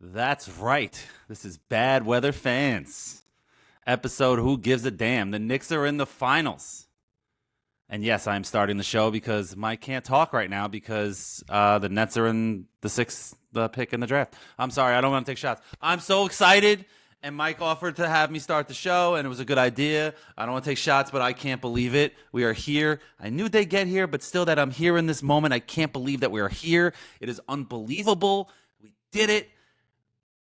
That's right. This is Bad Weather Fans. Episode Who Gives a Damn? The Knicks are in the finals. And yes, I'm starting the show because Mike can't talk right now because the Nets are in the pick in the draft. I'm sorry, I don't want to take shots. I'm so excited, and Mike offered to have me start the show, and it was a good idea. I don't want to take shots, but I can't believe it. We are here. I knew they'd get here, but still that I'm here in this moment, I can't believe that we are here. It is unbelievable. We did it.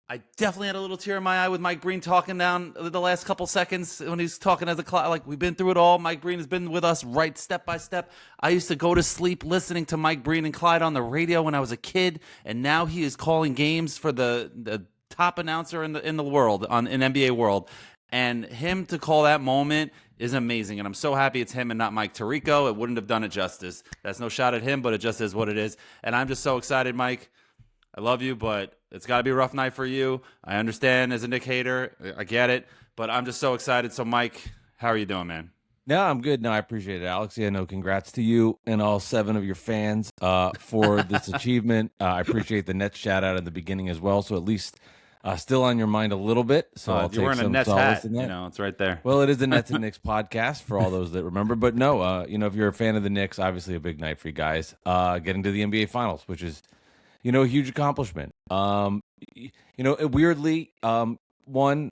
I definitely had a little tear in my eye with Mike Breen talking down the last couple seconds when he's talking as a clock. Like, we've been through it all. Mike Breen has been with us right step by step. I used to go to sleep listening to Mike Breen and Clyde on the radio when I was a kid, and now he is calling games for the top announcer in the world in NBA world. And him to call that moment is amazing, and I'm so happy it's him and not Mike Tirico. It wouldn't have done it justice. That's no shot at him, but it just is what it is. And I'm just so excited, Mike. I love you, but it's got to be a rough night for you. I understand as a Knick hater. I get it. But I'm just so excited. So, Mike, how are you doing, man? No, I'm good. No, I appreciate it, Alex. Yeah, no, congrats to you and all 7 of your fans for this achievement. I appreciate the Nets shout-out at the beginning as well. So at least still on your mind a little bit. So I'll you're take wearing a some Nets solace hat. in that. You know, it's right there. Well, it is the Nets and Knicks podcast for all those that remember. But no, if you're a fan of the Knicks, obviously a big night for you guys. Getting to the NBA Finals, which is a huge accomplishment. Weirdly,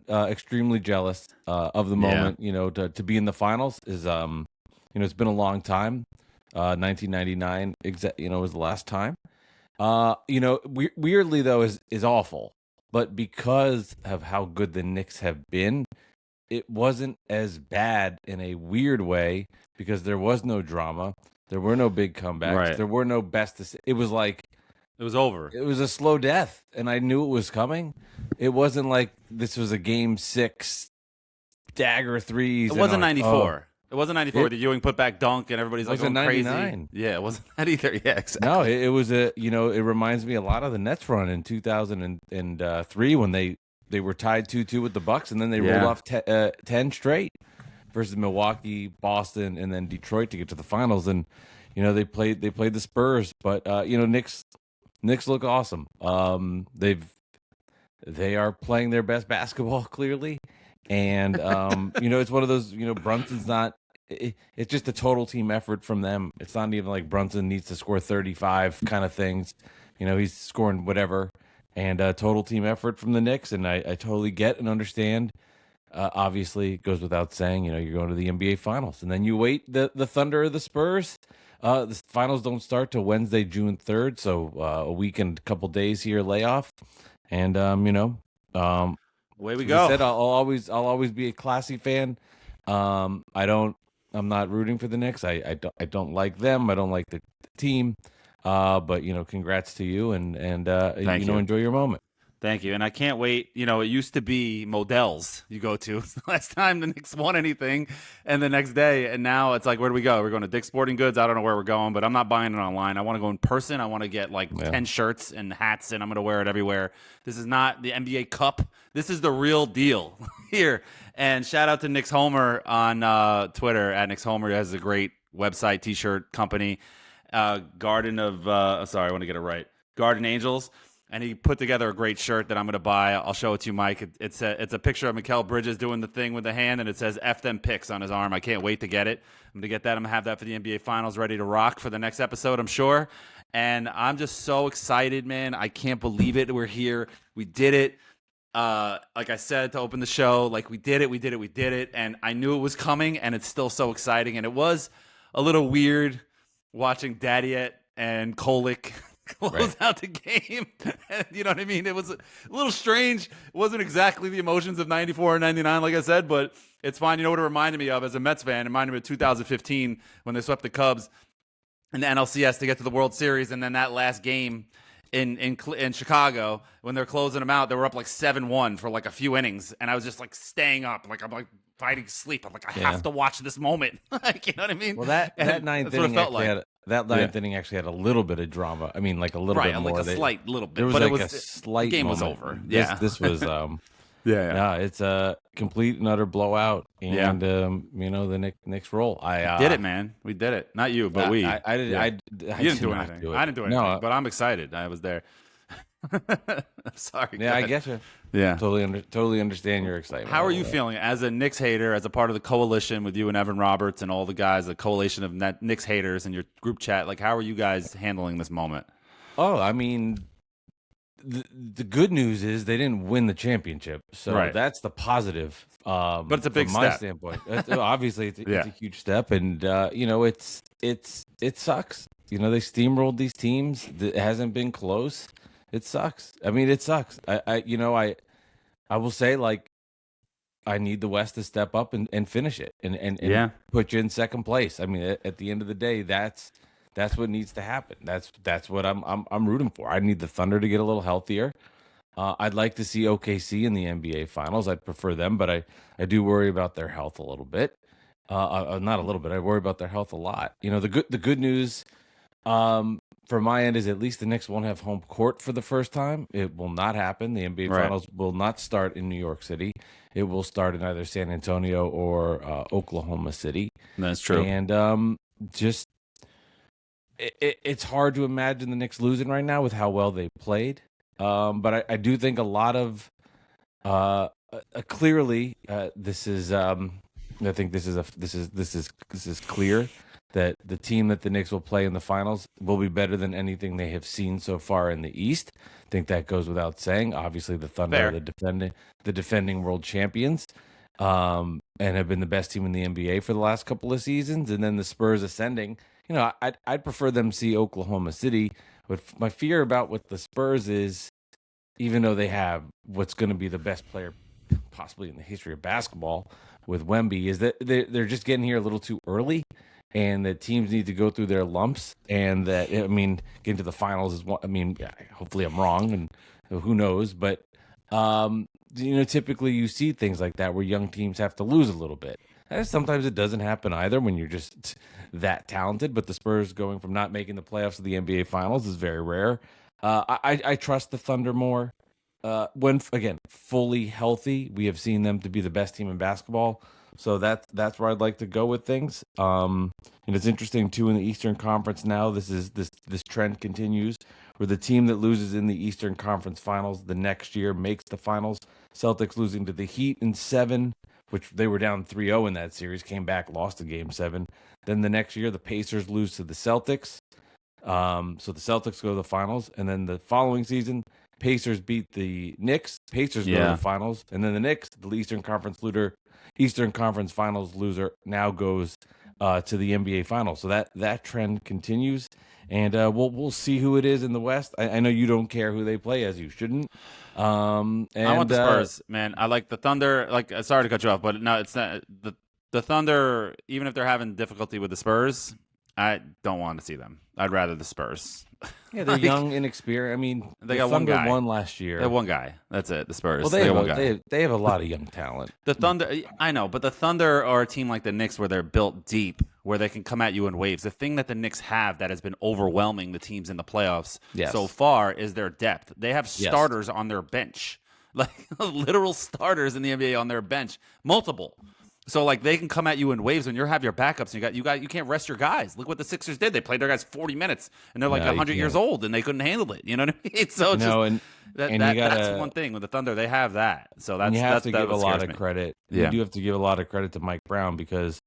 extremely jealous of the moment. Yeah. To be in the finals is, it's been a long time. 1999, was the last time. Weirdly though is awful, but because of how good the Knicks have been, it wasn't as bad in a weird way because there was no drama, there were no big comebacks, Right. There were no best. It was like. It was over. It was a slow death, and I knew it was coming. It wasn't like this was a Game 6 dagger threes. It wasn't 94. It wasn't 94 with the Ewing putback dunk, and everybody's like going crazy. Yeah, it wasn't that either. Yeah, exactly. No, it was it reminds me a lot of the Nets run in 2003 when they were tied 2-2 with the Bucks, and then they rolled off 10 straight versus Milwaukee, Boston, and then Detroit to get to the finals. And they played the Spurs, but Knicks look awesome. They are playing their best basketball clearly, and it's one of those. Brunson's not. It's just a total team effort from them. It's not even like Brunson needs to score 35 kind of things. He's scoring whatever, and total team effort from the Knicks. And I totally get and understand. Obviously, it goes without saying. You're going to the NBA Finals, and then you wait the Thunder or the Spurs. The finals don't start till Wednesday, June 3rd, so a week and a couple days here layoff, and away we go. I said, I'll always be a classy fan. I'm not rooting for the Knicks. I don't like them. I don't like the team. But congrats to you, and Thank you. Enjoy your moment. Thank you. And I can't wait. It used to be Modell's you go to. It's the last time the Knicks won anything, and the next day. And now it's like, where do we go? We're going to Dick's Sporting Goods. I don't know where we're going, but I'm not buying it online. I want to go in person. I want to get 10 shirts and hats, and I'm going to wear it everywhere. This is not the NBA Cup. This is the real deal here. And shout out to Knicks Homer on Twitter, at Knicks Homer. He has a great website, T-shirt company. Garden Angels. And he put together a great shirt that I'm going to buy. I'll show it to you, Mike. It's a picture of Mikal Bridges doing the thing with the hand, and it says F them picks on his arm. I can't wait to get it. I'm going to get that. I'm going to have that for the NBA Finals ready to rock for the next episode, I'm sure. And I'm just so excited, man. I can't believe it. We're here. We did it. Like I said to open the show, we did it. And I knew it was coming, and it's still so exciting. And it was a little weird watching Dadiet and Kolick close out the game. You know what I mean? It was a little strange. It wasn't exactly the emotions of 94 or 99, like I said, but it's fine. You know what it reminded me of as a Mets fan? It reminded me of 2015 when they swept the Cubs in the NLCS to get to the World Series, and then that last game in Chicago when they're closing them out, they were up 7-1 for a few innings, and I was just staying up, I'm fighting sleep. I'm I have to watch this moment. You know what I mean? Well, that ninth inning actually had a little bit of drama. I mean, a little bit more. A slight little bit. There was but a slight. The game moment. was over. This was. Yeah. It's a complete and utter blowout, and the Knicks roll. I did it, man. We did it. Not you, but we. I did. You didn't do anything. I didn't do anything. But I'm excited. I was there. I'm sorry. Go Yeah, I ahead. get you. Yeah. Totally understand your excitement How a are little you bit. feeling as a Knicks hater, as a part of the coalition with you and Evan Roberts and all the guys, the coalition of Knicks haters in your group chat? Like, how are you guys handling this moment? Oh, I mean, the good news is they didn't win the championship, so Right. that's the positive But it's a from big my step. standpoint. Obviously, it's Yeah. a huge step, and it sucks. They steamrolled these teams. It hasn't been close. It sucks. I mean, it sucks. I will say, like, I need the West to step up and finish it and Yeah. put you in second place. I mean, at the end of the day, that's what needs to happen. That's what I'm rooting for. I need the Thunder to get a little healthier. I'd like to see OKC in the NBA Finals. I'd prefer them, but I do worry about their health a little bit. Not a little bit. I worry about their health a lot. The good news from my end is at least the Knicks won't have home court for the first time. It will not happen. The NBA Right. Finals will not start in New York City. It will start in either San Antonio or Oklahoma City. That's true. And just it's hard to imagine the Knicks losing right now with how well they played. But I do think a lot of clearly this is I think this is clear that the team that the Knicks will play in the finals will be better than anything they have seen so far in the East. I think that goes without saying. Obviously, the Thunder are Fair. the defending world champions, and have been the best team in the NBA for the last couple of seasons. And then the Spurs ascending. I'd prefer them see Oklahoma City. But my fear about with the Spurs is, even though they have what's going to be the best player possibly in the history of basketball with Wemby, is that they're just getting here a little too early, and that teams need to go through their lumps, and that, I mean, getting to the finals is one. I mean, yeah, hopefully I'm wrong, and who knows, but typically you see things like that where young teams have to lose a little bit. And sometimes it doesn't happen either when you're just that talented, but the Spurs going from not making the playoffs to the NBA Finals is very rare. I trust the Thunder more. When again fully healthy, we have seen them to be the best team in basketball. So that's where I'd like to go with things. And it's interesting too in the Eastern Conference now. This trend continues where the team that loses in the Eastern Conference Finals the next year makes the finals. Celtics losing to the Heat in 7, which they were down 3-0 in that series, came back, lost a game 7. Then the next year the Pacers lose to the Celtics. So the Celtics go to the finals, and then the following season, Pacers beat the Knicks. Pacers go to Yeah. the finals, and then the Knicks, the Eastern Conference Finals loser, now goes to the NBA Finals. So that trend continues, and we'll see who it is in the West. I know you don't care who they play, as you shouldn't. I want And the Spurs, man. I like the Thunder. Like, sorry to cut you off, but no, it's not the Thunder. Even if they're having difficulty with the Spurs, I don't want to see them. I'd rather the Spurs. yeah, they're Like, young, inexperienced. I mean, they the got one Thunder guy. won last They year. have one guy. That's it. The Spurs. Well, They got one guy. they have a lot of young talent. The Thunder, I know, but the Thunder are a team like the Knicks where they're built deep, where they can come at you in waves. The thing that the Knicks have that has been overwhelming the teams in the playoffs Yes. so far is their depth. They have Yes. starters on their bench, like literal starters in the NBA on their bench, multiple. So like they can come at you in waves when you have your backups. And you can't rest your guys. Look what the Sixers did. They played their guys 40 minutes, and they're like No, you 100 years can't. old, and they couldn't handle it. You know what I mean? So it's No, just and that, and you that gotta that's one thing with the Thunder. They have that. So and you have to that give a what lot scares of me. credit. Yeah. You do have to give a lot of credit to Mike Brown because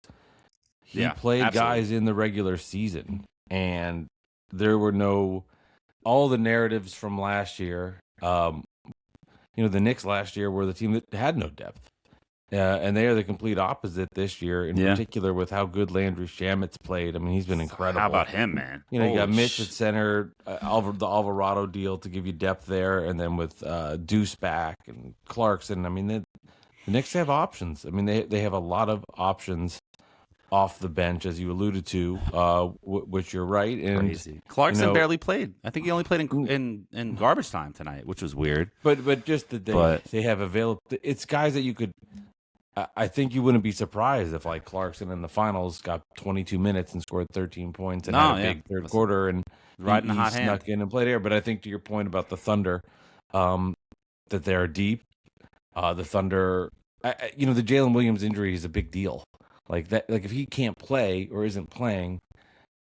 he Yeah, played absolutely. guys in the regular season, and there were no all the narratives from last year. The Knicks last year were the team that had no depth. And they are the complete opposite this year, in Yeah. particular with how good Landry Shamit's played. I mean, he's been incredible. How about him, man? You got Holy Mitch at center, the Alvarado deal to give you depth there, and then with Deuce back and Clarkson. I mean, the Knicks have options. I mean, they have a lot of options off the bench, as you alluded to, which you're right. And crazy. Clarkson you know, barely played. I think he only played in garbage time tonight, which was weird. but just that But- they have available. It's guys that you could. I think you wouldn't be surprised if like Clarkson in the finals got 22 minutes and scored 13 points and had a big third quarter and Riding the he hot hand. snuck in and played there. But I think to your point about the Thunder, that they're deep. The Thunder, the Jalen Williams injury is a big deal. Like that, like if he can't play or isn't playing,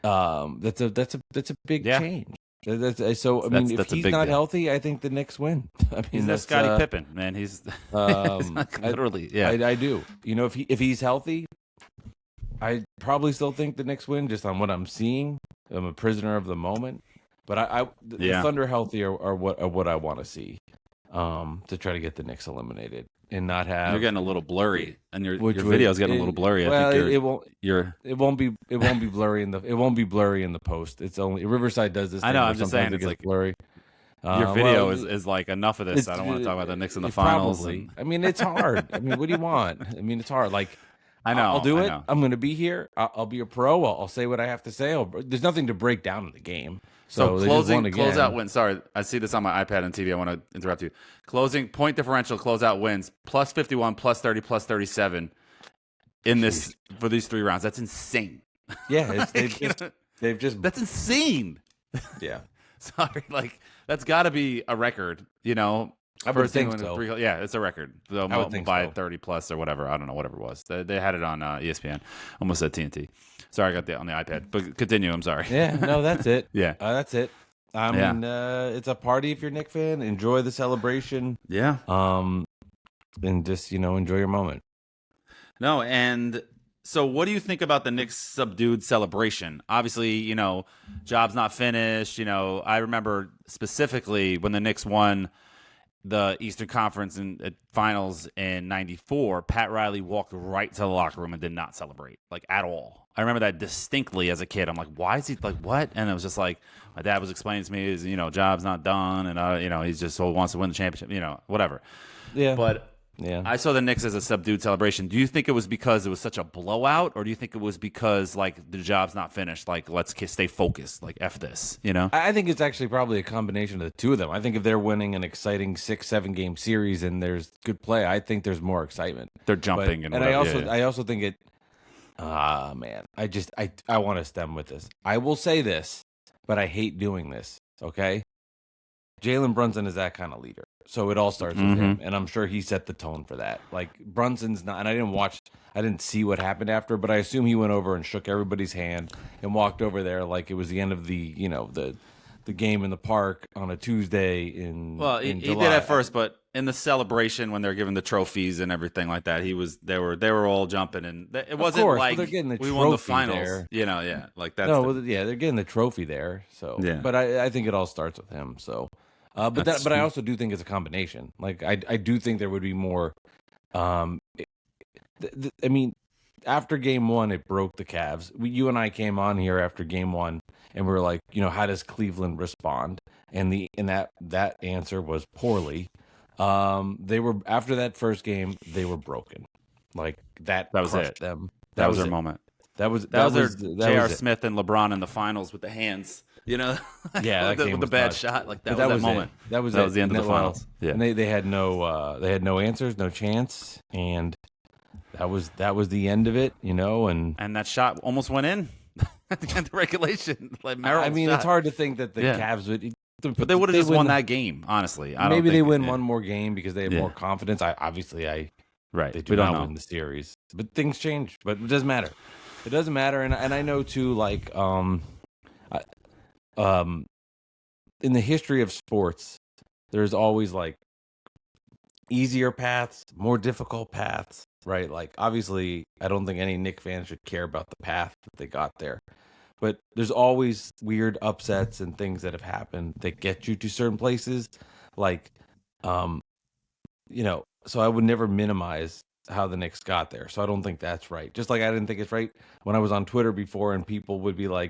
that's a big Yeah. change. So I mean, if That's a he's big not deal. healthy, I think the Knicks win. I He's mean, no that's Scottie Pippen, man. He's it's like I, literally, yeah. I do. You know, if he's healthy, I probably still think the Knicks win just on what I'm seeing. I'm a prisoner of the moment, but the Yeah. Thunder healthy are what I want to see, to try to get the Knicks eliminated and not You're have getting a little blurry, and which your video would is getting a little blurry. I think well you're. it won't be blurry in the post. It's only Riverside does this I know. thing where I'm just sometimes saying it it's gets like blurry. your Well, video is like enough of this. I don't want to talk about the Knicks in the finals, probably. and I mean, it's hard. I mean, what do you want? I mean, it's hard. Like, I'll do I it. know. I'm going to be here. I'll be a pro. I'll say what I have to say. There's nothing to break down in the game. So So they just won closeout again. win. Sorry, I see this on my iPad and TV. I want to interrupt you. Closing point differential closeout wins plus 51, plus 30, plus 37 in Jeez. this for these 3 rounds. That's insane. Yeah, Like, they've just that's insane. yeah. Sorry, like that's got to be a record. I would First team think to win so. yeah, it's a record. So I would think by so. 30 plus or whatever. I don't know whatever it was. They had it on ESPN. Almost said TNT. Sorry, I got that on the iPad. But continue. I'm sorry. Yeah, no, that's it. Yeah. That's it. I Yeah. mean, it's a party if you're a Knick fan. Enjoy the celebration. Yeah. And just enjoy your moment. No, and so what do you think about the Knicks subdued celebration? Obviously, job's not finished. I remember specifically when the Knicks won the Eastern Conference Finals in '94. Pat Riley walked right to the locker room and did not celebrate, like at all. I remember that distinctly as a kid. I'm like, why is he like what? And it was just like my dad was explaining to me, is job's not done, and he's just wants to win the championship, whatever. Yeah. But Yeah. I saw the Knicks as a subdued celebration. Do you think it was because it was such a blowout, or do you think it was because like the job's not finished? Like let's stay focused. Like F this, I think it's actually probably a combination of the two of them. I think if they're winning an exciting 6-7 game series and there's good play, I think there's more excitement. They're jumping But, and and whatever. I also think it. Man, I want to stem with this. I will say this, but I hate doing this. Okay, Jalen Brunson is that kind of leader. So it all starts with him, and I'm sure he set the tone for that. Like Brunson's not, and I didn't see what happened after, but I assume he went over and shook everybody's hand and walked over there like it was the end of the game in the park on a Tuesday in He July. did at first, but in the celebration when they're giving the trophies and everything like that, they were all jumping, and it wasn't course, like they're getting the we won the trophy finals. there. Yeah, like that's No, yeah, they're getting the trophy there. So, Yeah. but I think it all starts with him. So, but I also do think it's a combination. Like I do think there would be more. I mean, after game one, it broke the Cavs. You and I came on here after game one, and we were like, how does Cleveland respond? And that answer was poorly. They were after that first game, they were broken. Like that was crushed it. them. That was their it. moment. That was That was their that J.R. was it. Smith and LeBron in the finals with the hands. Yeah, that game with the was bad nuts. shot. Like But that was that moment. It. That was the end of the well, finals. Yeah, and they had no answers, no chance, and that was the end of it. And that shot almost went in at the end of regulation. Like I mean, shot. it's hard to think that the Yeah. Cavs would. But they would have just won that game. Honestly, I don't maybe they think- win yeah. one more game because they have more confidence. Right. They We do don't not know. win the series, but things change. But it doesn't matter. It doesn't matter, and I know too. Like in the history of sports, there's always like easier paths, more difficult paths, right? Like obviously, I don't think any Knick fan should care about the path that they got there. But there's always weird upsets and things that have happened that get you to certain places. Like, so I would never minimize how the Knicks got there. So I don't think that's right. Just like I didn't think it's right when I was on Twitter before and people would be like,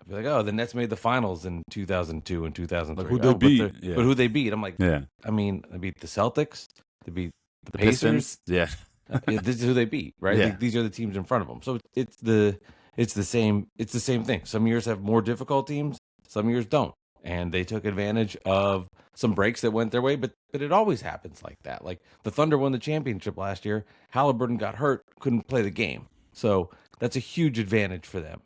oh, the Nets made the finals in 2002 and 2003. Like, who'd they beat? But who they beat? I'm like, Yeah. I mean, they beat the Celtics. They beat the Pistons. Pacers. Yeah. This is who they beat, right? Yeah. These are the teams in front of them. So it's the same thing. Some years have more difficult teams, some years don't. And they took advantage of some breaks that went their way, but it always happens like that. Like the Thunder won the championship last year. Halliburton got hurt, couldn't play the game. So that's a huge advantage for them.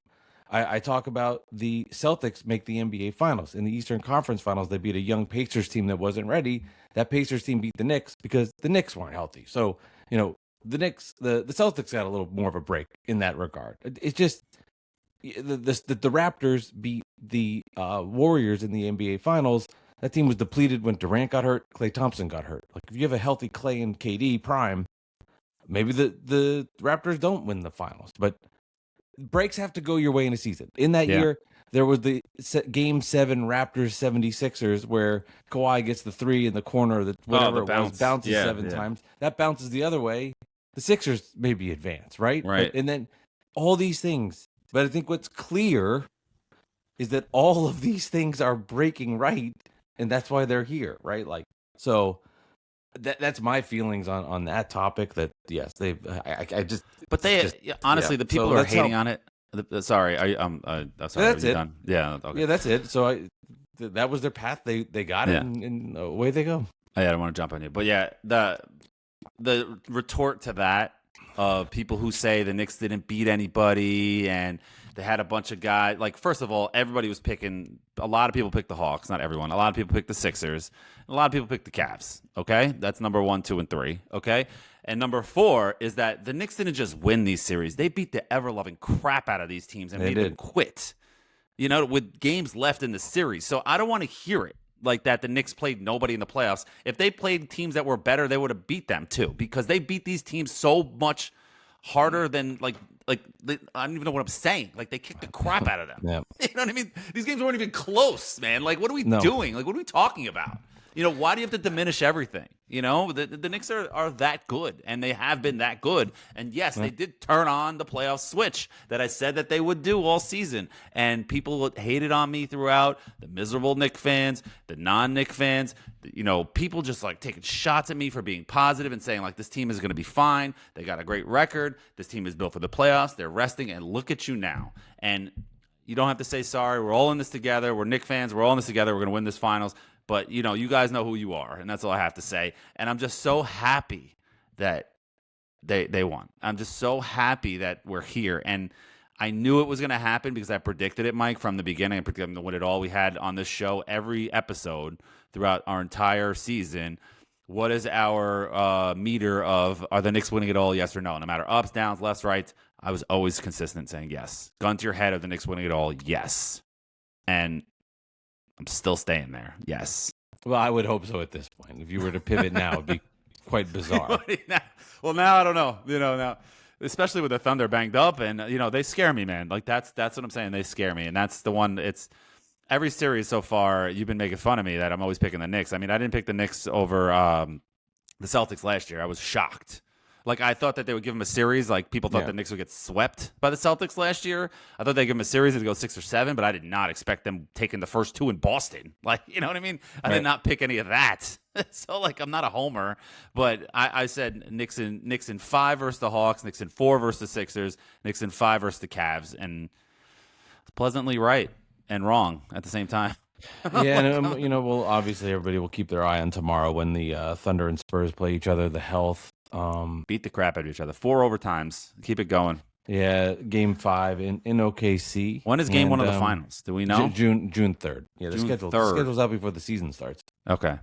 I talk about the Celtics make the NBA Finals. In the Eastern Conference Finals, they beat a young Pacers team that wasn't ready. That Pacers team beat the Knicks because the Knicks weren't healthy. So, the Knicks, the Celtics got a little more of a break in that regard. It's just, the Raptors beat the Warriors in the NBA Finals. That team was depleted when Durant got hurt, Klay Thompson got hurt. Like if you have a healthy Klay and KD prime, maybe the Raptors don't win the finals. But breaks have to go your way in a season. In that year, there was the Game 7 Raptors 76ers where Kawhi gets the three in the corner, whatever it was, bounces 7 times. That bounces the other way. The Sixers maybe advance, right? Right. And then all these things. But I think what's clear is that all of these things are breaking right, and that's why they're here, right? Like, so that's my feelings on that topic. That yes, I just. But honestly, the people who are hating on it. Sorry, I'm sorry. That's it. Done? Yeah, okay. Yeah, that's it. So that was their path. They got it, and away they go. I don't want to jump on you, but yeah, the retort to that of people who say the Knicks didn't beat anybody and they had a bunch of guys. Like, first of all, everybody was picking. A lot of people picked the Hawks, not everyone. A lot of people picked the Sixers. A lot of people picked the Cavs. Okay, that's number 1, 2, and 3. Okay, and number 4 is that the Knicks didn't just win these series; they beat the ever-loving crap out of these teams and made them quit. You know, with games left in the series. So I don't want to hear it like that. The Knicks played nobody in the playoffs. If they played teams that were better, they would have beat them too, because they beat these teams so much harder than I don't even know what I'm saying. Like, they kicked the crap out of them. Yeah. You know what I mean? These games weren't even close, man. Like, what are we doing? Like, what are we talking about? You know, why do you have to diminish everything? You know, the Knicks are that good, and they have been that good. And yes, they did turn on the playoff switch that I said that they would do all season. And people hated on me throughout, the miserable Knicks fans, the non-Knicks fans. You know, people just like taking shots at me for being positive and saying like, this team is going to be fine. They got a great record. This team is built for the playoffs. They're resting, and look at you now. And you don't have to say sorry. We're all in this together. We're Knicks fans. We're all in this together. We're going to win this finals. But, you know, you guys know who you are, and that's all I have to say. And I'm just so happy that they won. I'm just so happy that we're here. And I knew it was going to happen because I predicted it, Mike, from the beginning. I predicted them to win it all. We had on this show every episode throughout our entire season. What is our meter of, are the Knicks winning it all, yes or no? No matter ups, downs, lefts, rights, I was always consistent saying yes. Gun to your head, of the Knicks winning it all, yes. And I'm still staying there. Yes. Well, I would hope so at this point. If you were to pivot now, it'd be quite bizarre. Well, now I don't know. You know, now, especially with the Thunder banged up, and you know, they scare me, man. Like that's what I'm saying. They scare me, and that's the one. It's every series so far. You've been making fun of me that I'm always picking the Knicks. I mean, I didn't pick the Knicks over the Celtics last year. I was shocked. Like, I thought that they would give them a series. Like, people thought the Knicks would get swept by the Celtics last year. I thought they'd give them a series and go 6 or 7, but I did not expect them taking the first 2 in Boston. Like, you know what I mean? I did not pick any of that. So, like, I'm not a homer. But I said Knicks in 5 versus the Hawks, Knicks in 4 versus the Sixers, Knicks in 5 versus the Cavs. And pleasantly right and wrong at the same time. Yeah, and, you know, well, obviously everybody will keep their eye on tomorrow when the Thunder and Spurs play each other, the health. Beat the crap out of each other. 4 overtimes. Keep it going. Yeah, Game 5 in OKC. When is Game 1 of the finals? Do we know? June 3rd. Yeah, the schedule's out before the season starts. Okay.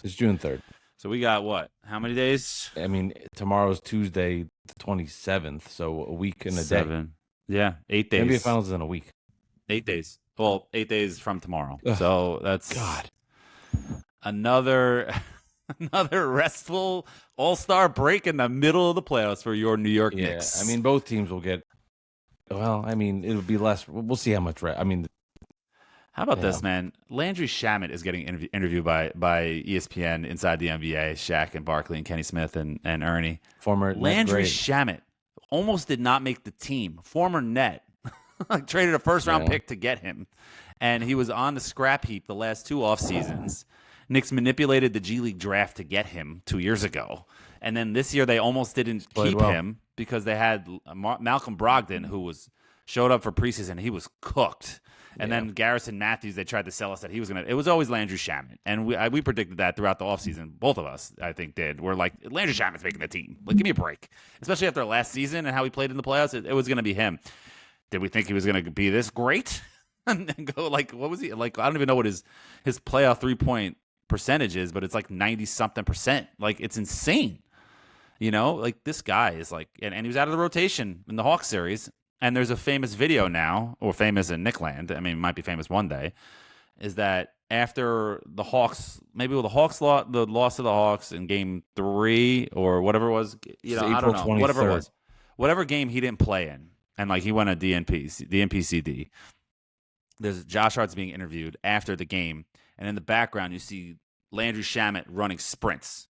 It's June 3rd. So we got what? How many days? I mean, tomorrow's Tuesday, the 27th, so a week and a day. Yeah, 8 days. NBA finals is in a week. 8 days. Well, 8 days from tomorrow. Ugh. So that's God. Another restful all-star break in the middle of the playoffs for your New York Knicks. I mean, both teams will get. Well, I mean, it'll be less. We'll see how much. I mean, how about this, man? Landry Shamet is getting interviewed by ESPN inside the NBA. Shaq and Barkley and Kenny Smith and Ernie. Former Landry Shamet almost did not make the team. Former net. Traded a first-round pick to get him. And he was on the scrap heap the last 2 off seasons. Knicks manipulated the G League draft to get him 2 years ago. And then this year they almost didn't keep him because they had Malcolm Brogdon, who showed up for preseason. He was cooked. And then Garrison Matthews, they tried to sell us that he was going to – it was always Landry Shamet. And we predicted that throughout the offseason. Both of us, I think, did. We're like, Landry Shamet's making the team. Like, give me a break. Especially after last season and how he played in the playoffs. It was going to be him. Did we think he was going to be this great? And go like, what was he? Like, I don't even know what his playoff 3-point percentage is, but it's like 90-something%. Like, it's insane. You know, like this guy is like, and he was out of the rotation in the Hawks series. And there's a famous video now, or famous in Nickland. I mean, it might be famous one day. Is that after the Hawks, maybe the Hawks lost the loss to the Hawks in Game 3 or whatever it was. It's I don't April know, whatever it 23rd. was, whatever game he didn't play in, and like he went a the NPCD. There's Josh Hart's being interviewed after the game, and in the background you see Landry Shamet running sprints,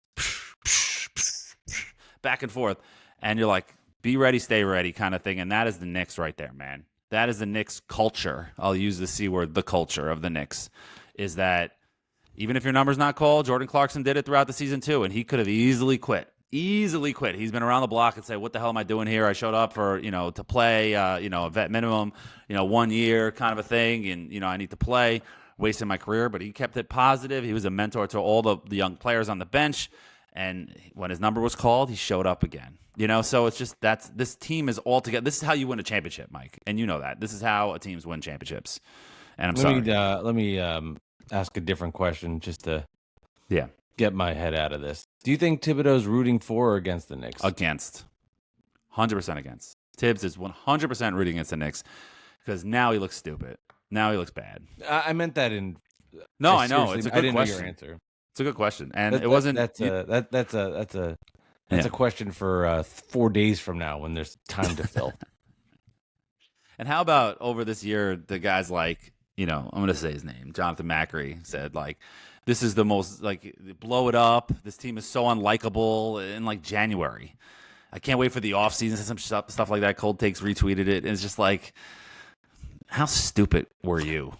back and forth, and you're like, "Be ready, stay ready," kind of thing. And that is the Knicks right there, man. That is the Knicks culture. I'll use the C word, the culture of the Knicks, is that even if your number's not called, Jordan Clarkson did it throughout the season too, and he could have easily quit. Easily quit. He's been around the block and said, "What the hell am I doing here? I showed up for to play, a vet minimum, 1 year kind of a thing, and I need to play." Wasting my career, but he kept it positive. He was a mentor to all the young players on the bench, and when his number was called, he showed up again. So it's just this team is all together. This is how you win a championship, Mike, and you know that. This is how teams win championships. And I'm sorry. Let me ask a different question just to get my head out of this. Do you think Thibodeau's rooting for or against the Knicks? Against. 100% against. Tibbs is 100% rooting against the Knicks because now he looks stupid. Now he looks bad. I meant that in. No, I know. It's a good question. Know your answer. It's a good question, and it wasn't. That's a question for 4 days from now when there's time to fill. And how about over this year, the guys like, I'm going to say his name, Jonathan Macri said, like, this is the most, like, blow it up. This team is so unlikable in, like, January. I can't wait for the offseason. Some stuff like that. Cold Takes retweeted it. And it's just like, how stupid were you?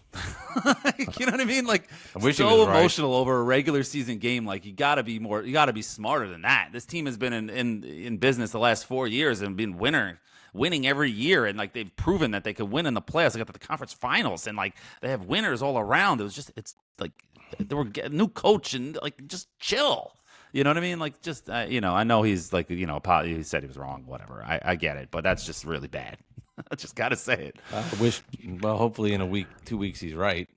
You know what I mean? Like, I wish so it was emotional over a regular season game. Like, you got to be smarter than that. This team has been in business the last 4 years and been winning every year, and like they've proven that they could win in the playoffs. They got to the conference finals, and like they have winners all around. It's like they were a new coach, and like just chill. You know what I mean? Like just I know he's like he said he was wrong, whatever. I get it, but that's just really bad. I just got to say it. I wish. Well, hopefully in a week, 2 weeks, he's right.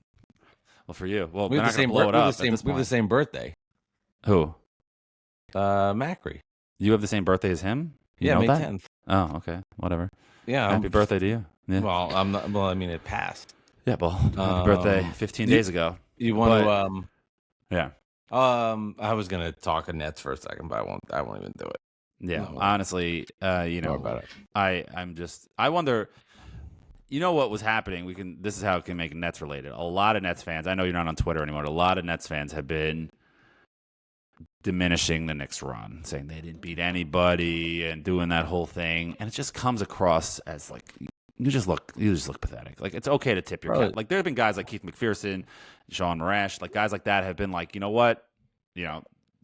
Well, for you, well, we have the same. We have the same birthday. Who? Macri. You have the same birthday as him? You know May that? 10th. Oh, okay, whatever. Yeah. Happy birthday to you. Yeah. Well, I'm not. Well, I mean, it passed. Yeah, well, happy birthday 15 days ago. You want to? Yeah. I was gonna talk Nets for a second, but I won't even do it. Yeah, No. honestly, about it. I wonder. You know what was happening? This is how it can make Nets related. A lot of Nets fans. I know you're not on Twitter anymore. A lot of Nets fans have been diminishing the Knicks run, saying they didn't beat anybody and doing that whole thing, and it just comes across as like you just look pathetic. Like it's okay to tip your cap. Like there have been guys like Keith McPherson, Sean Marash, like guys like that have been like, you know what,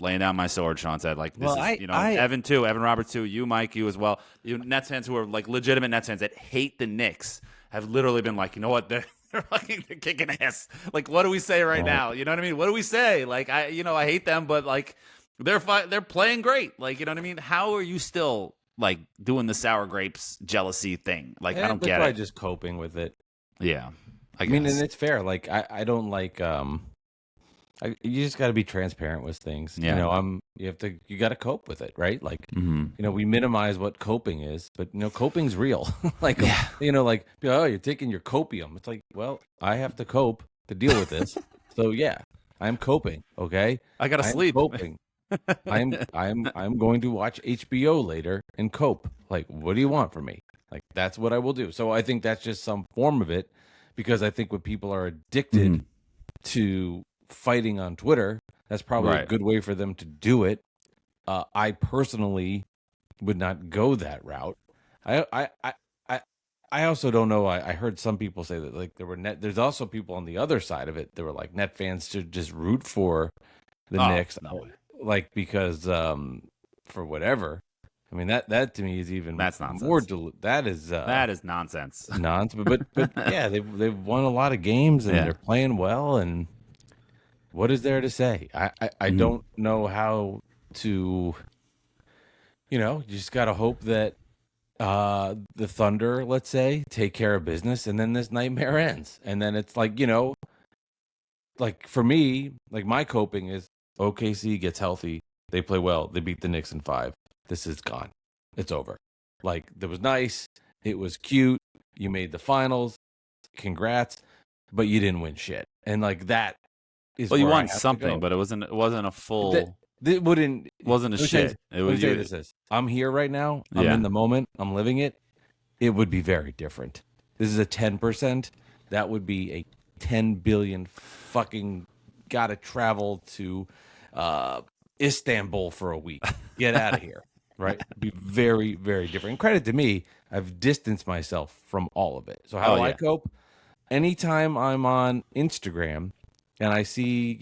laying down my sword. Sean said, like this Evan too, Evan Roberts too, you Mike, you as well. You Nets fans who are like legitimate Nets fans that hate the Knicks have literally been like, you know what, they're kicking ass. Like, what do we say right now? You know what I mean? What do we say? Like, I hate them, but like, they're playing great. Like, you know what I mean? How are you still like doing the sour grapes jealousy thing? Like, I don't get it. Probably just coping with it. Yeah, I mean, and it's fair. Like, I don't like. You just got to be transparent with things. Yeah. You got to cope with it, right? Like, Mm-hmm. we minimize what coping is, but coping's real. Like, Yeah. like, oh, you're taking your copium. It's like, well, I have to cope to deal with this. So yeah, I'm coping. Okay, I gotta sleep. Coping. I'm going to watch HBO later and cope. Like, what do you want from me? Like, that's what I will do. So I think that's just some form of it, because I think when people are addicted to fighting on Twitter, that's probably a good way for them to do it. I personally would not go that route. I also don't know. I heard some people say that like there's also people on the other side of it. They were like, Net fans should just root for the Knicks, like because for whatever. I mean that to me is even that's nonsense. That is nonsense. Nonsense. But yeah, they've won a lot of games and they're playing well. And what is there to say? I don't know how to. You just got to hope that the Thunder, let's say, take care of business, and then this nightmare ends. And then it's like, like for me, like my coping is OKC gets healthy, they play well, they beat the Knicks in 5. This is gone. It's over. Like, that was nice. It was cute. You made the finals. Congrats, but you didn't win shit. And like that is Well, you where I won have to something, go. but it wasn't a That full, that wouldn't. wasn't a Let me tell you, shit. It let me was tell you you. this: I'm here right now. I'm Yeah. in the moment. I'm living it. It would be very different. This is a 10%. That would be a 10 billion fucking gotta travel to Istanbul for a week. Get out of here. Right? Be very, very different. And credit to me, I've distanced myself from all of it. So how Oh do I yeah. cope? Anytime I'm on Instagram and I see,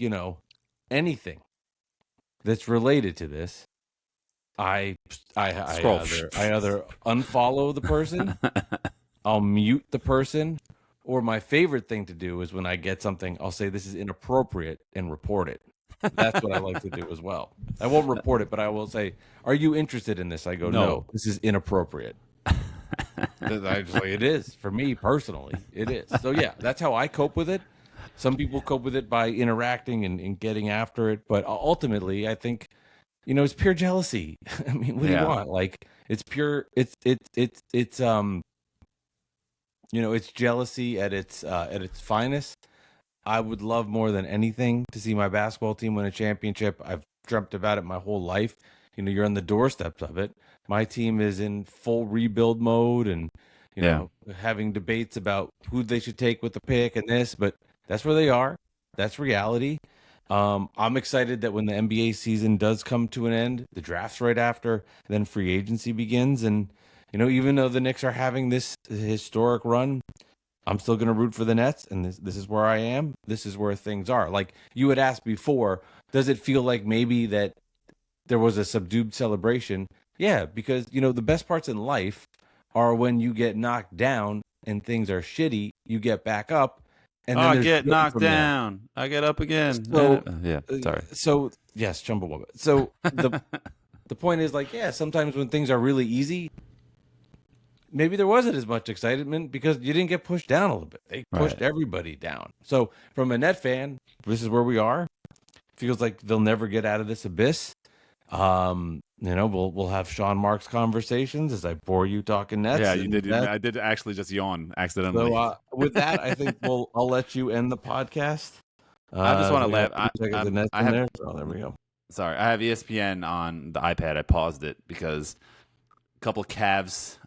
anything that's related to this, I Scroll. I either unfollow the person, I'll mute the person, or my favorite thing to do is when I get something, I'll say this is inappropriate and report it. That's what I like to do as well. I won't report it, but I will say, "Are you interested in this?" I go, "No, No. this is inappropriate." I just like it is for me personally. It is. So yeah, that's how I cope with it. Some people cope with it by interacting and getting after it, but ultimately, I think it's pure jealousy. I mean, what do you Yeah. want? Like, it's pure. It's jealousy at its finest. I would love more than anything to see my basketball team win a championship. I've dreamt about it my whole life. You're on the doorsteps of it. My team is in full rebuild mode and, Yeah. having debates about who they should take with the pick and this, but that's where they are. That's reality. I'm excited that when the NBA season does come to an end, the draft's right after, then free agency begins. And, even though the Knicks are having this historic run, I'm still going to root for the Nets, and this is where I am. This is where things are. Like you had asked before, does it feel like maybe that there was a subdued celebration? Yeah, because the best parts in life are when you get knocked down and things are shitty, you get back up, and then I there's get good knocked from there. down. I get up again. Yeah. Uh, Sorry. so yes, Chumbawamba. So the point is like, yeah, sometimes when things are really easy, maybe there wasn't as much excitement because you didn't get pushed down a little bit. They pushed Right. everybody down. So from a net fan, this is where we are. Feels like they'll never get out of this abyss. We'll have Sean Marks conversations as I bore you talking Yeah, nets you and did. that. I did actually just yawn So accidentally. with that, I think I'll let you end the podcast. I just want So to we got laugh. 2 seconds of nets I in have. there. So there we go. Sorry, I have ESPN on the iPad. I paused it because a couple Cavs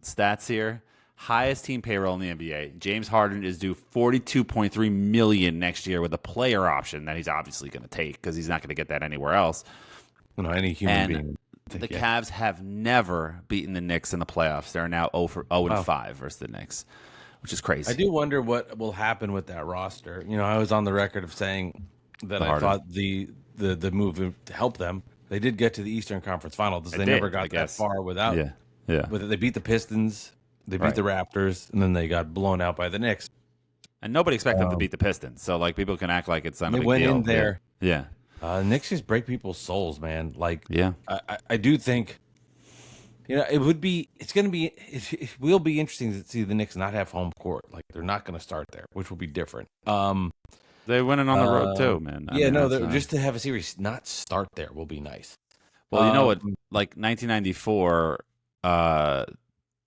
stats here. Highest team payroll in the NBA. James Harden is due 42.3 million next year with a player option that he's obviously going to take because he's not going to get that anywhere else. Any human And being. the Cavs have never beaten the Knicks in the playoffs. They're now 0 and Wow. 5 versus the Knicks, which is I crazy. do wonder what will happen with that roster. I was on the record of saying that The I Harden. thought the move to help them. They did get to the Eastern Conference Finals. It They did, never I got that guess. far without. Yeah. Yeah. With it. They beat the Pistons, they beat Right. the Raptors, and then they got blown out by the Knicks. And nobody expected them to Um, beat the Pistons. So like people can act like it's not a they big went in deal. Yeah. there. Yeah. Knicks just break people's souls, man. Like, Yeah. I do think, it will be interesting to see the Knicks not have home court. Like, they're not going to start there, which will be different. They winning on the road too, man. I Yeah, mean, no, that's just to have a series not start there will be nice. well, you know what? Um, Like 1994, uh,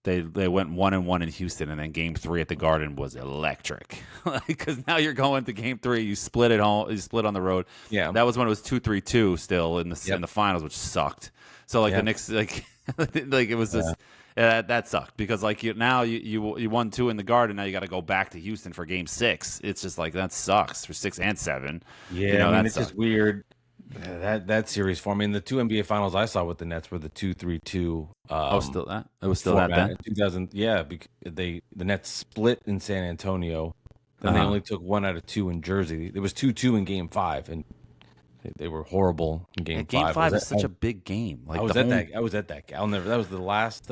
they went 1-1 in Houston, and then Game 3 at the Garden was electric. Because now you're going to Game 3, you split at home, you split on the road. yeah, That was when it was 2-3-2 still in Yep. the finals, which sucked. So like the Yep. Knicks, like like it was just. That sucked because like you won 2 in the Garden, now you got to go back to Houston for Game 6. It's just like that sucks for 6 and 7. Yeah, I mean, That it's sucked. just weird. That series for me. And the two NBA finals I saw with the Nets were the 2-3-2. Still that. It was still that format then. in 2000. Yeah, because the Nets split in San Antonio. Then they Uh-huh. only took 1 out of 2 in Jersey. It was 2-2 in Game 5, and they were horrible in Game Game 5. 5 I is such a big game. Like I was the at home, that. I was at that. I'll never. That was the last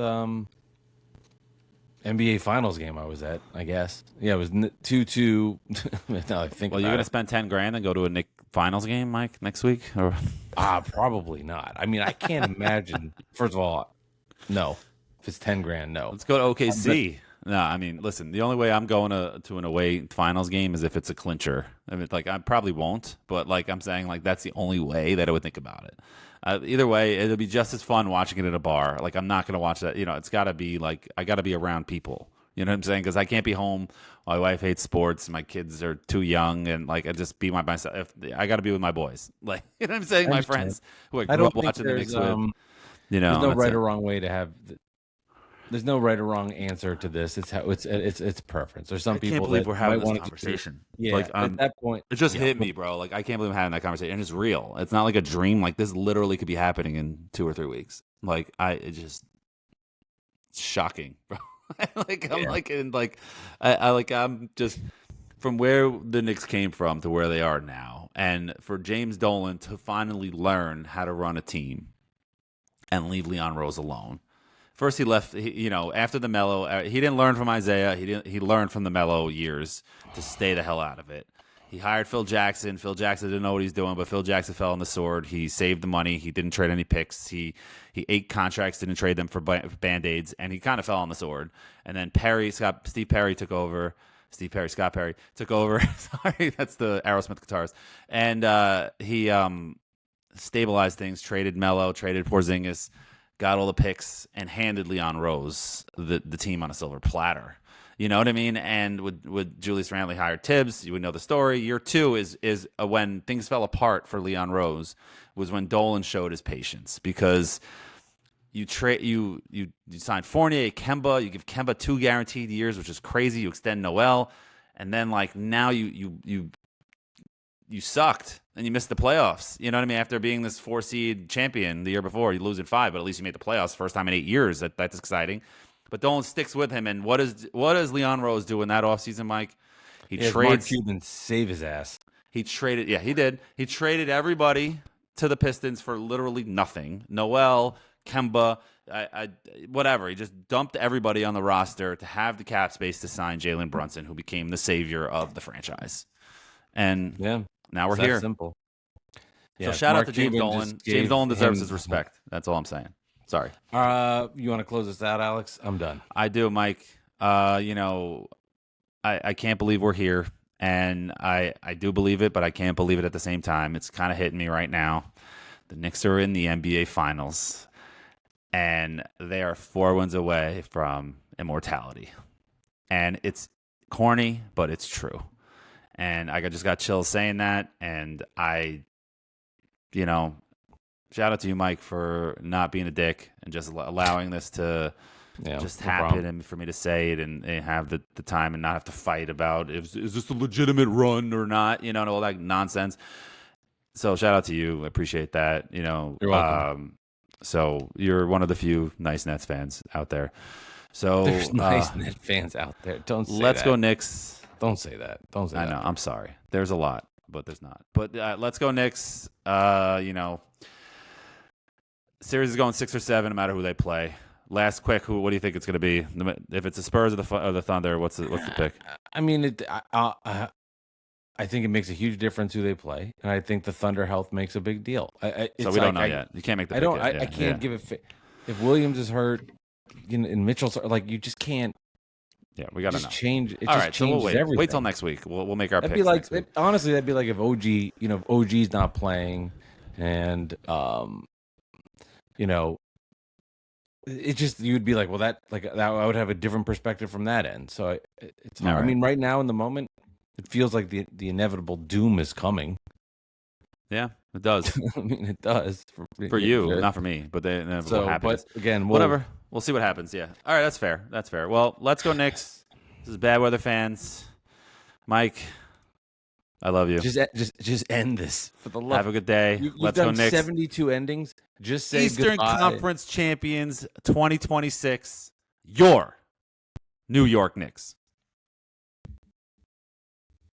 NBA Finals game I was at. I guess. Yeah, it was 2-2. Now I think. Well, you're about gonna it. spend $10,000 and go to a Nick finals game, Mike, next week, or Probably not. I mean, I can't imagine. First of all, no. If it's $10,000, no. let's go to But OKC. No, I mean, listen, the only way I'm going to an away finals game is if it's a clincher. I mean, like, I probably won't, but like I'm saying, like, that's the only way that I would think about it. Either way, it'll be just as fun watching it at a bar. Like, I'm not going to watch that. It's got to be like, I got to be around people. You know what I'm saying? Because I can't be home. My wife hates sports. My kids are too young, and like I just be myself. I got to be with my boys. Like, you know what I'm saying? I My understand. friends who I I grew don't up think watching the Knicks with. there's no That's right it. or wrong way to have. There's no right or wrong answer to this. It's how it's preference. There's some I can't people believe that we're might having this want to conversation. yeah. Like, At that point, it just yeah. hit me, bro. Like, I can't believe I'm having that conversation, and it's real. It's not like a dream. Like, this literally could be happening in 2 or 3 weeks. Like, it's shocking, bro. Like, I'm Yeah. like, in like, I'm just from where the Knicks came from to where they are now, and for James Dolan to finally learn how to run a team and leave Leon Rose alone. First, he left. After the Melo, he didn't learn from Isaiah. He learned from the Melo years to stay the hell out of it. He hired Phil Jackson. Phil Jackson didn't know what he's doing, but Phil Jackson fell on the sword. He saved the money. He didn't trade any picks. He ate contracts, didn't trade them for band-aids, and he kind of fell on the sword. And then Steve Perry took over. Scott Perry took over. Sorry, that's the Aerosmith guitarist. And he stabilized things, traded Melo, traded Porzingis, got all the picks, and handed Leon Rose the team on a silver platter. You know what I mean? And with Julius Randle hired Tibbs, you would know the story. Year 2 is when things fell apart for Leon Rose, was when Dolan showed his patience, because you signed Fournier, Kemba, you give Kemba 2 guaranteed years, which is crazy. You extend Noel, and then like now you sucked and you missed the playoffs. You know what I mean? After being this 4 seed champion the year before, you lose in 5, but at least you made the playoffs first time in 8 years. That's exciting. But Dolan sticks with him. And what does Leon Rose do in that offseason, Mike? He Mark trades. Cuban save his ass. He traded. Yeah, he did. He traded everybody to the Pistons for literally nothing. Noel, Kemba, whatever. He just dumped everybody on the roster to have the cap space to sign Jalen Brunson, who became the savior of the franchise. And Yeah. now we're It's that here. simple. So Yeah, shout Mark out to James Cuban Dolan. just James gave Dolan deserves him- his respect. That's all I'm saying. Sorry. You want to close this out, Alex? I'm done. I do, Mike. I can't believe we're here. And I do believe it, but I can't believe it at the same time. It's kind of hitting me right now. The Knicks are in the NBA Finals, and they are 4 wins away from immortality. And it's corny, but it's true. And I just got chills saying that. And shout out to you, Mike, for not being a dick and just allowing this to just no happen problem. and for me to say it and have the time and not have to fight about is this a legitimate run or not, and all that nonsense. So shout out to you. I appreciate that. You're welcome. So you're one of the few nice Nets fans out there. So There's nice Net fans out there. Don't say let's that. go Knicks. Don't say that. Don't say I that. know. I'm sorry. There's a lot, but there's not. But let's go Knicks. Series is going 6 or 7, no matter who they play. Last quick, what do you think it's going to be? If it's the Spurs or the Thunder, what's the pick? I mean, I think it makes a huge difference who they play, and I think the Thunder health makes a big deal. So we don't know yet. You can't make the pick yet. I can't give it. If Williams is hurt, and Mitchell's like, you just can't. Yeah, we got to know. Change. It All just right, so we'll changes wait. everything. Wait till next week. We'll make our That'd picks. be like next week. honestly, that'd be like if OG, if OG's not playing, and it just you'd be like, well, that I would have a different perspective from that end. So it's hard. All right. I mean, right now in the moment, it feels like the inevitable doom is coming. Yeah, it does. I mean, it does For you, not for me. But the inevitable happens. But again, whatever. We'll see what happens. Yeah. All right, that's fair. That's fair. Well, let's go Knicks. This is Bad Weather Fans. Mike, I love you. Just end this for the love. Have a good day. You've Let's done go Knicks. 72 endings. Just say Eastern goodbye. Conference Champions 2026. Your New York Knicks.